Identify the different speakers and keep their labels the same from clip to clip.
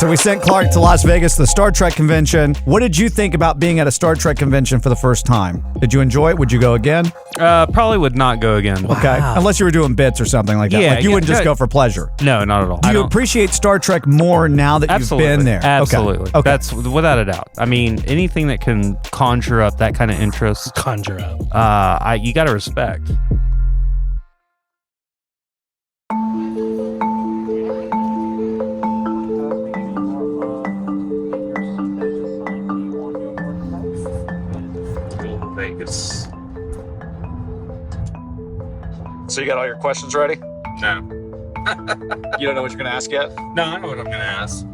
Speaker 1: So we sent Clark to Las Vegas to the Star Trek convention. What did you think about being at a Star Trek convention for the first time? Did you enjoy it? Would you go again?
Speaker 2: Probably would not go again.
Speaker 1: Okay. Unless you were doing bits or something like that.
Speaker 2: Yeah,
Speaker 1: like you wouldn't just go for pleasure.
Speaker 2: No, not at all.
Speaker 1: Do you appreciate Star Trek more now that you've been there?
Speaker 2: Absolutely.
Speaker 1: Okay.
Speaker 2: That's without a doubt. I mean, anything that can conjure up that kind of interest.
Speaker 3: Conjure up.
Speaker 2: You got to respect.
Speaker 1: Vegas. So you got all your questions ready?
Speaker 4: No.
Speaker 1: You don't know what you're going to ask yet?
Speaker 4: No, I know what I'm going to ask. I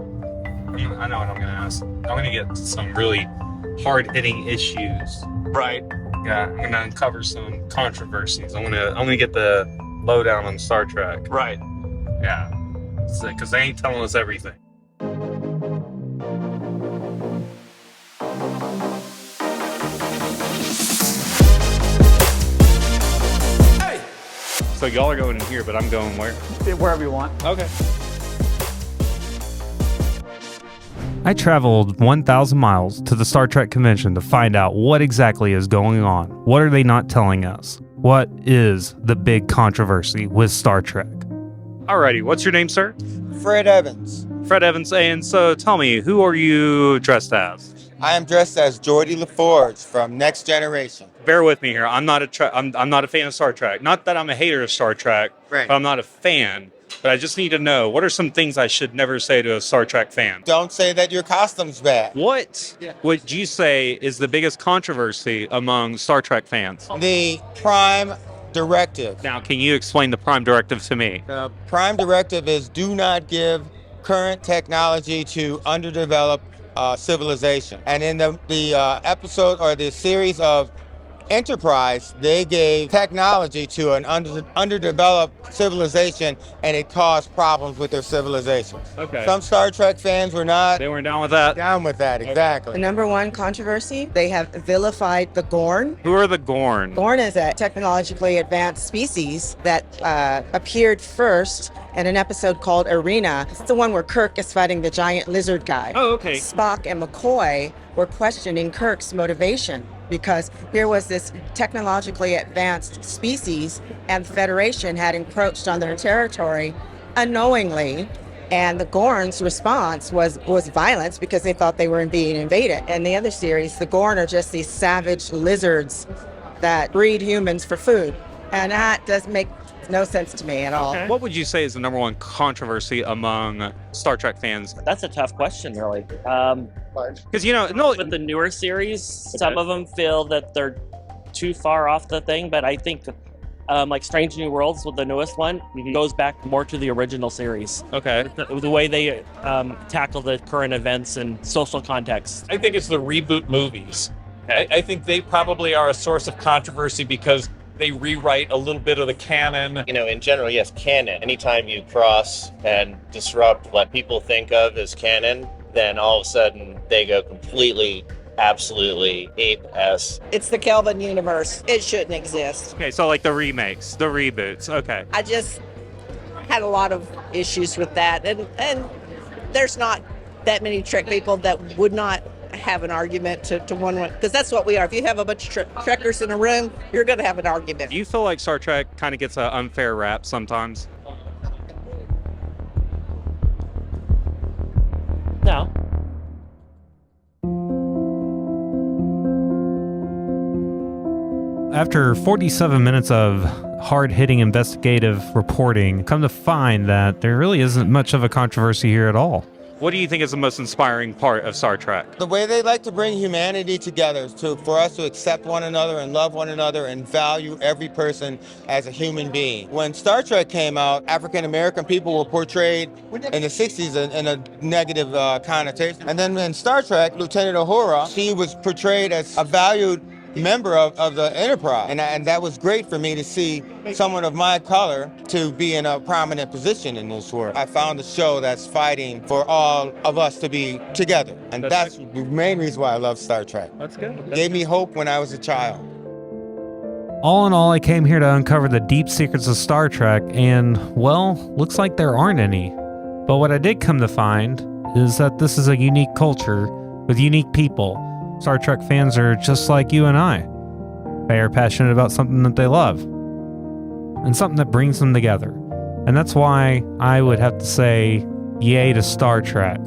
Speaker 4: know what I'm going to ask. I'm going to get some really hard-hitting issues.
Speaker 1: Right.
Speaker 4: Yeah, I'm going to uncover some controversies. I'm going to get the lowdown on Star Trek.
Speaker 1: Right.
Speaker 4: Yeah. Because they ain't telling us everything. So y'all are going in here, but I'm going where?
Speaker 1: Wherever you want.
Speaker 4: Okay.
Speaker 2: I traveled 1,000 miles to the Star Trek convention to find out what exactly is going on. What are they not telling us? What is the big controversy with Star Trek?
Speaker 4: Alrighty, what's your name, sir?
Speaker 5: Fred Evans.
Speaker 4: Fred Evans. And so tell me, who are you dressed as?
Speaker 5: I am dressed as Geordi LaForge from Next Generation.
Speaker 4: Bear with me here. I'm not a fan of Star Trek. Not that I'm a hater of Star Trek,
Speaker 5: Right.
Speaker 4: but I'm not a fan. But I just need to know, what are some things I should never say to a Star Trek fan?
Speaker 5: Don't say that your costume's bad.
Speaker 4: What would you say is the biggest controversy among Star Trek fans?
Speaker 5: The Prime Directive.
Speaker 4: Now, can you explain the Prime Directive to me?
Speaker 5: The Prime Directive is do not give current technology to underdeveloped civilization. And in the episode or the series of Enterprise, they gave technology to an underdeveloped civilization, and it caused problems with their civilization.
Speaker 4: Okay.
Speaker 5: Some Star Trek fans were not
Speaker 4: They weren't down with that?
Speaker 5: down with that, exactly.
Speaker 6: The number one controversy, they have vilified the Gorn.
Speaker 4: Who are the Gorn?
Speaker 6: Gorn is a technologically advanced species that appeared first in an episode called Arena. It's the one where Kirk is fighting the giant lizard guy.
Speaker 4: Oh, okay.
Speaker 6: Spock and McCoy were questioning Kirk's motivation because here was this technologically advanced species and the Federation had encroached on their territory unknowingly. And the Gorn's response was violence because they thought they were being invaded. And the other series, the Gorn are just these savage lizards that breed humans for food. And that does make no sense to me at all.
Speaker 4: Okay. What would you say is the number one controversy among Star Trek fans?
Speaker 7: That's a tough question, really.
Speaker 4: Because,
Speaker 7: With the newer series, some of them feel that they're too far off the thing, but I think like Strange New Worlds with the newest one goes back more to the original series.
Speaker 4: Okay.
Speaker 7: The way they tackle the current events and social context.
Speaker 8: I think it's the reboot movies. I think they probably are a source of controversy because they rewrite a little bit of the canon.
Speaker 9: In general, yes, canon. Anytime you cross and disrupt what people think of as canon, then all of a sudden they go completely, absolutely ape-esque.
Speaker 10: It's the Kelvin universe. It shouldn't exist.
Speaker 4: Okay, so like the remakes, the reboots. Okay.
Speaker 10: I just had a lot of issues with that. And there's not that many Trek people that would not have an argument to one, because that's what we are. If you have a bunch of Trekkers in a room, you're going to have an argument.
Speaker 4: Do you feel like Star Trek kind of gets an unfair rap sometimes?
Speaker 7: No.
Speaker 2: After 47 minutes of hard-hitting investigative reporting, come to find that there really isn't much of a controversy here at all.
Speaker 4: What do you think is the most inspiring part of Star Trek?
Speaker 5: The way they like to bring humanity together for us to accept one another and love one another and value every person as a human being. When Star Trek came out, African American people were portrayed in the 60s in a negative connotation. And then in Star Trek, Lieutenant Uhura, she was portrayed as a valued member of the Enterprise. And that was great for me to see someone of my color to be in a prominent position in this world. I found a show that's fighting for all of us to be together. And that's the main reason why I love Star Trek.
Speaker 4: That's good.
Speaker 5: It gave me hope when I was a child.
Speaker 2: All in all, I came here to uncover the deep secrets of Star Trek, and, well, looks like there aren't any. But what I did come to find is that this is a unique culture with unique people. Star Trek fans are just like you and I. They are passionate about something that they love and something that brings them together. And that's why I would have to say yay to Star Trek.